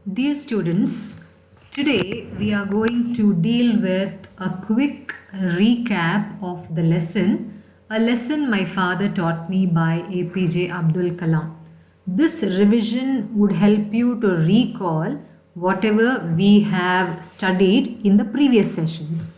Dear students, today we are going to deal with a quick recap of the lesson, a lesson my father taught me by APJ Abdul Kalam. This revision would help you to recall whatever we have studied in the previous sessions.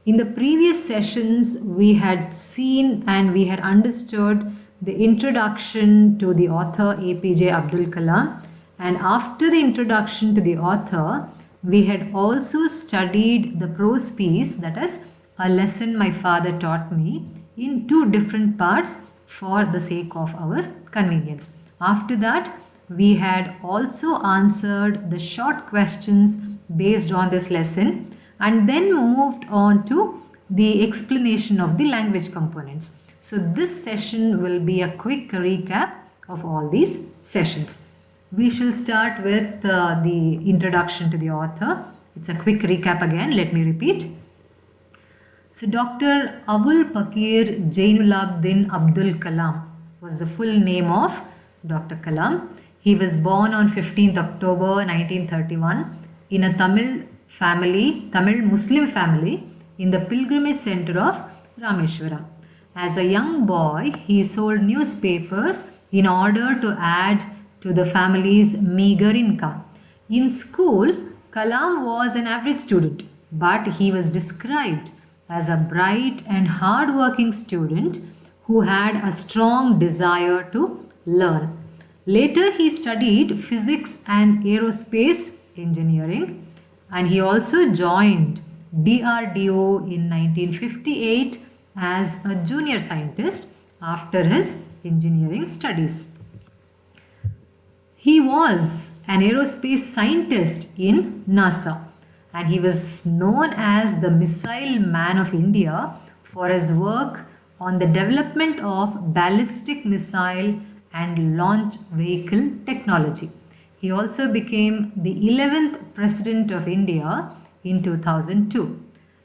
In the previous sessions, we had seen and we had understood the introduction to the author APJ Abdul Kalam, and after the introduction to the author, we had also studied the prose piece, that is, a lesson my father taught me, in two different parts for the sake of our convenience. After that, we had also answered the short questions based on this lesson and then moved on to the explanation of the language components. So this session will be a quick recap of all these sessions. We shall start with the introduction to the author. It's a quick recap again. Let me repeat. So Dr. Abul Pakir Jainulabdin Abdul Kalam was the full name of Dr. Kalam. He was born on 15th October 1931 in a Tamil Muslim family in the pilgrimage center of Rameshwaram. As a young boy, he sold newspapers in order to add to the family's meager income. In school, Kalam was an average student, but he was described as a bright and hard-working student who had a strong desire to learn. Later, he studied physics and aerospace engineering, and he also joined DRDO in 1958 as a junior scientist after his engineering studies. He was an aerospace scientist in NASA, and he was known as the Missile Man of India for his work on the development of ballistic missile and launch vehicle technology. He also became the 11th President of India in 2002,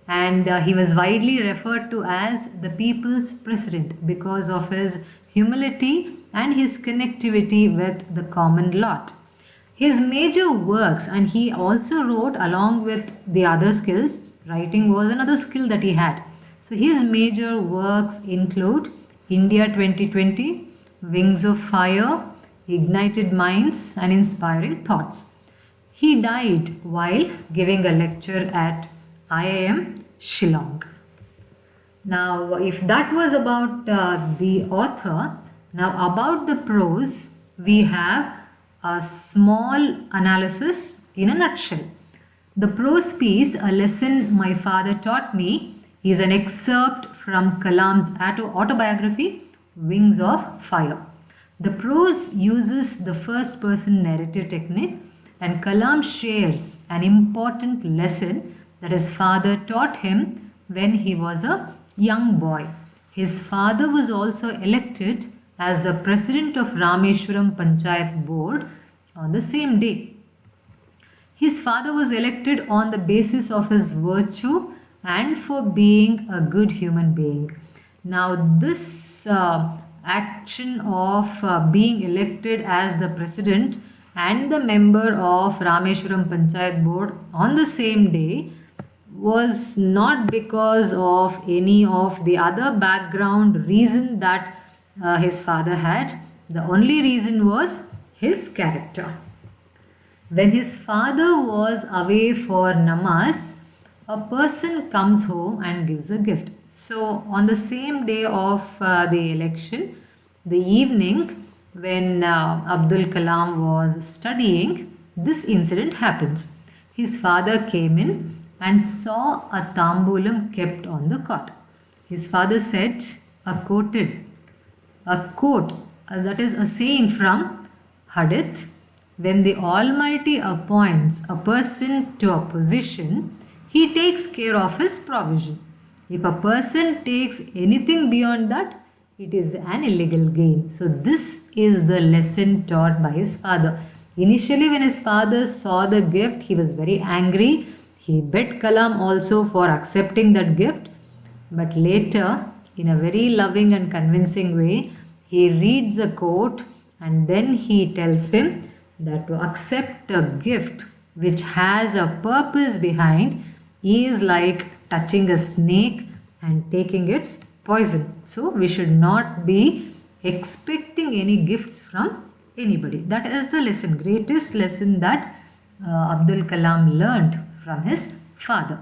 and he was widely referred to as the People's President because of his humility and his connectivity with the common lot. His major works, and he also wrote along with the other skills, writing was another skill that he had. So his major works include India 2020, Wings of Fire, Ignited Minds and Inspiring Thoughts. He died while giving a lecture at IIM Shillong. Now, if that was about the author, now about the prose, we have a small analysis in a nutshell. The prose piece, a lesson my father taught me, is an excerpt from Kalam's autobiography, Wings of Fire. The prose uses the first person narrative technique, and Kalam shares an important lesson that his father taught him when he was a young boy. His father was also elected as the president of Rameshwaram Panchayat Board on the same day. His father was elected on the basis of his virtue and for being a good human being. Now, this action of being elected as the president and the member of Rameshwaram Panchayat Board on the same day was not because of any of the other background reason that his father had. The only reason was his character. When his father was away for namaz, a person comes home and gives a gift. So on the same day of the election, the evening when Abdul Kalam was studying, this incident happens. His father came in and saw a tambulam kept on the cot. His father said, a quote, that is a saying from Hadith, when the Almighty appoints a person to a position, he takes care of his provision. If a person takes anything beyond that, it is an illegal gain. So this is the lesson taught by his father. Initially, when his father saw the gift, he was very angry. He bet Kalam also for accepting that gift. But later, in a very loving and convincing way, he reads a quote and then he tells him that to accept a gift which has a purpose behind is like touching a snake and taking its poison. So we should not be expecting any gifts from anybody. That is the lesson, greatest lesson that Abdul Kalam learned from his father.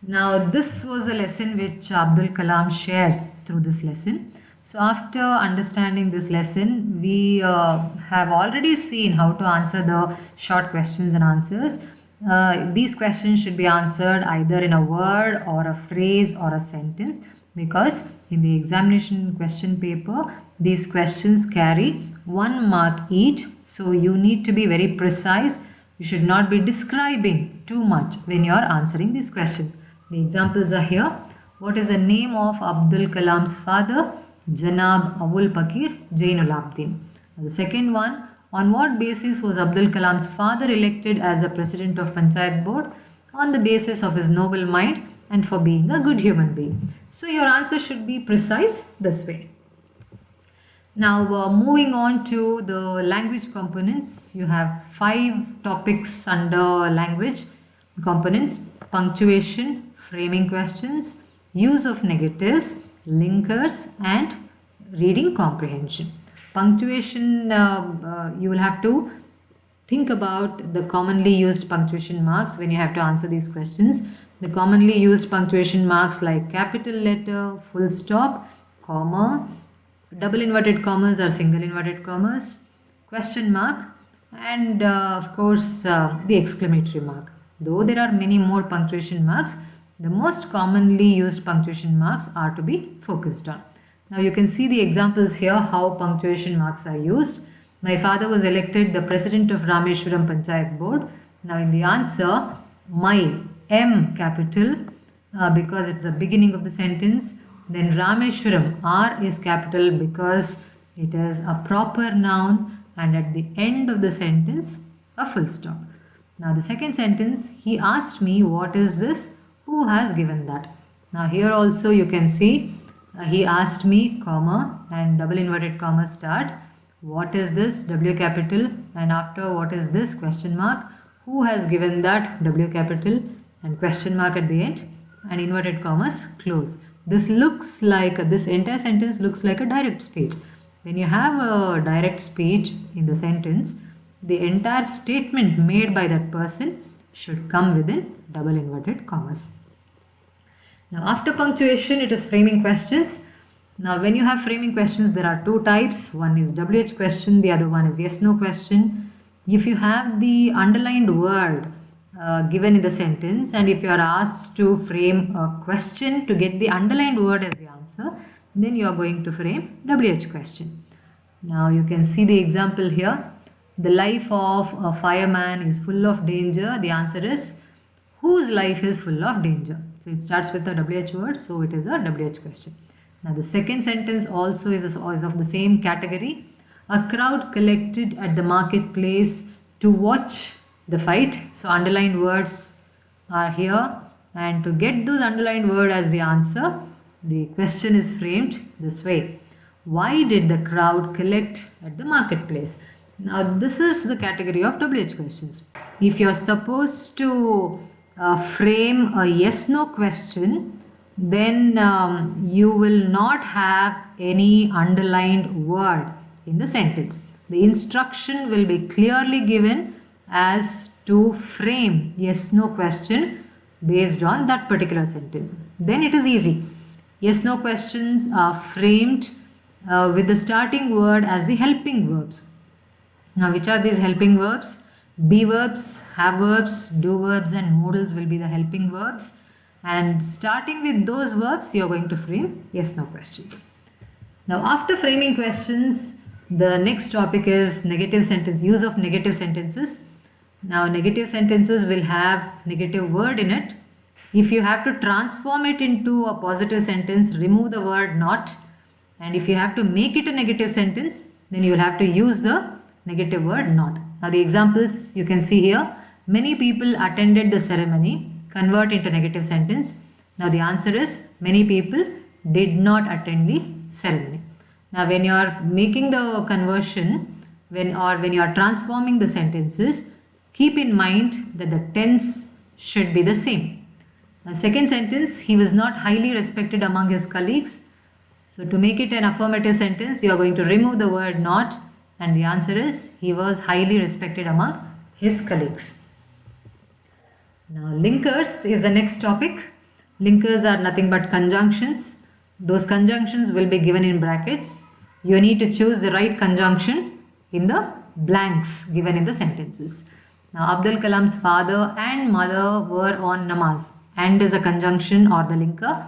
Now, this was the lesson which Abdul Kalam shares through this lesson. So, after understanding this lesson, we have already seen how to answer the short questions and answers. These questions should be answered either in a word or a phrase or a sentence, because in the examination question paper, these questions carry 1 mark each. So, you need to be very precise. You should not be describing too much when you are answering these questions. The examples are here. What is the name of Abdul Kalam's father? Janab Abul Pakir Jainul Abdin. The second one, on what basis was Abdul Kalam's father elected as the president of Panchayat Board? On the basis of his noble mind and for being a good human being. So your answer should be precise this way. Now moving on to the language components, you have 5 topics under language components: punctuation, framing questions, use of negatives, linkers, and reading comprehension. Punctuation, you will have to think about the commonly used punctuation marks when you have to answer these questions. The commonly used punctuation marks like capital letter, full stop, comma, double inverted commas or single inverted commas, question mark, and of course the exclamatory mark. Though there are many more punctuation marks, the most commonly used punctuation marks are to be focused on. Now you can see the examples here how punctuation marks are used. My father was elected the president of Rameshwaram Panchayat Board. Now in the answer, my, M capital, because it's the beginning of the sentence. Then Rameshwaram, R is capital because it is a proper noun, and at the end of the sentence, a full stop. Now the second sentence, he asked me, what is this? Who has given that? Now here also you can see he asked me, comma, and double inverted comma start. What is this? W capital, and after what is this? Question mark. Who has given that? W capital, and question mark at the end, and inverted commas close. This looks like, this entire sentence looks like a direct speech. When you have a direct speech in the sentence, the entire statement made by that person should come within double inverted commas. Now after punctuation, it is framing questions. Now when you have framing questions, there are 2 types. One is WH question, the other one is yes/no question. If you have the underlined word given in the sentence, and if you are asked to frame a question to get the underlined word as the answer, then you are going to frame WH question. Now you can see the example here. The life of a fireman is full of danger. The answer is, whose life is full of danger? So it starts with a WH word, so it is a WH question. Now the second sentence also is of the same category. A crowd collected at the marketplace to watch the fight. So underlined words are here, and to get those underlined words as the answer, the question is framed this way. Why did the crowd collect at the marketplace? Now this is the category of WH questions. If you are supposed to frame a yes/no question, then you will not have any underlined word in the sentence. The instruction will be clearly given as to frame yes/no question based on that particular sentence. Then it is easy. Yes/no questions are framed with the starting word as the helping verbs. Now which are these helping verbs? Be verbs, have verbs, do verbs, and modals will be the helping verbs. And starting with those verbs, you are going to frame yes/no questions. Now after framing questions, the next topic is negative sentence, use of negative sentences. Now negative sentences will have negative word in it. If you have to transform it into a positive sentence, remove the word not. And if you have to make it a negative sentence, then you will have to use the negative word not. Now the examples you can see here. Many people attended the ceremony. Convert into negative sentence. Now the answer is, many people did not attend the ceremony. Now when you are making the conversion, when you are transforming the sentences, keep in mind that the tense should be the same. The second sentence, he was not highly respected among his colleagues. So to make it an affirmative sentence, you are going to remove the word not, and the answer is he was highly respected among his colleagues. Now linkers is the next topic. Linkers are nothing but conjunctions. Those conjunctions will be given in brackets. You need to choose the right conjunction in the blanks given in the sentences. Now Abdul Kalam's father and mother were on namaz. And is a conjunction or the linker.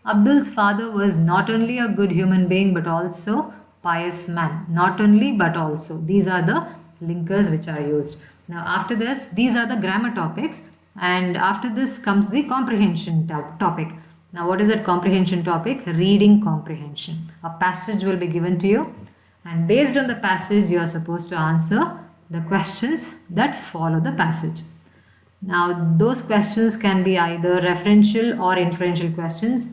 Abdul's father was not only a good human being but also pious man. Not only but also. These are the linkers which are used. Now after this, these are the grammar topics, and after this comes the comprehension topic. Now what is that comprehension topic? Reading comprehension. A passage will be given to you, and based on the passage you are supposed to answer the questions that follow the passage. Now those questions can be either referential or inferential questions.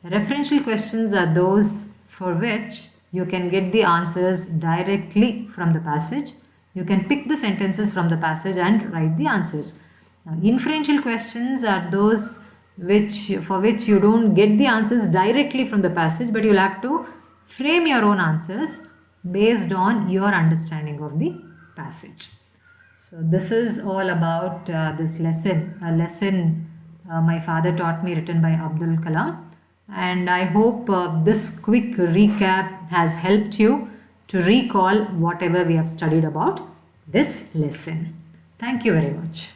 Referential questions are those for which you can get the answers directly from the passage. You can pick the sentences from the passage and write the answers. Now inferential questions are those for which you don't get the answers directly from the passage, but you'll have to frame your own answers based on your understanding of the passage. So this is all about this lesson, a lesson my father taught me, written by Abdul Kalam. And I hope this quick recap has helped you to recall whatever we have studied about this lesson. Thank you very much.